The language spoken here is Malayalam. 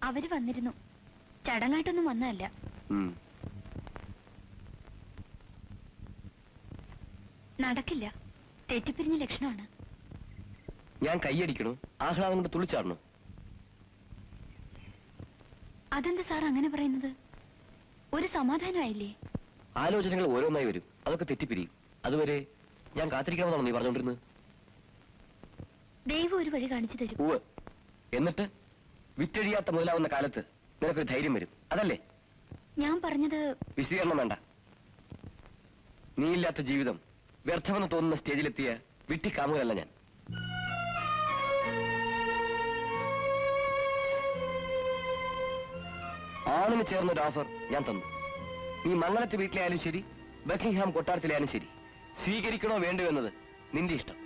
അവര് വന്നിരുന്നു. ചടങ്ങായിട്ടൊന്നും വന്നതല്ല. നടക്കില്ല. തെറ്റിപ്പിരിഞ്ഞ ലക്ഷണമാണ്. ഞാൻ കൈയടിക്കണോ ആഹ്ലാദം കൊണ്ട് തുള്ളിച്ചാടണോ? അതെന്താ സാർ അങ്ങനെ പറയുന്നത്? ഒരു സമാധാനമായില്ലേ? ആലോചനകൾ ഓരോന്നായി വരും, അതൊക്കെ തെറ്റിപ്പിരിയും. അതുവരെ ഞാൻ കാത്തിരിക്കാമെന്നാണോ നീ പറഞ്ഞോണ്ടിരുന്നത്? ദൈവം ഒരു വഴി കാണിച്ചു തരും. ഉവ്വ്. എന്നിട്ട് വിറ്റഴിയാത്ത മുതലാവുന്ന കാലത്ത് നിനക്കൊരു ധൈര്യം വരും, അതല്ലേ? ഞാൻ പറഞ്ഞത് വിശദീകരണം വേണ്ട. നീയില്ലാത്ത ജീവിതം വ്യർത്ഥമെന്ന് തോന്നുന്ന സ്റ്റേജിലെത്തിയ വിട്ടിക്കാമുകയല്ല ഞാൻ. ആണിന് ചേർന്നൊരു ഓഫർ ഞാൻ തന്നു. നീ മംഗളത്തെ വീട്ടിലായാലും ശരി, ബക്കിംഗ്ഹാം കൊട്ടാരത്തിലായാലും ശരി, സ്വീകരിക്കണോ വേണ്ടോ എന്നത് നിന്റെ ഇഷ്ടം.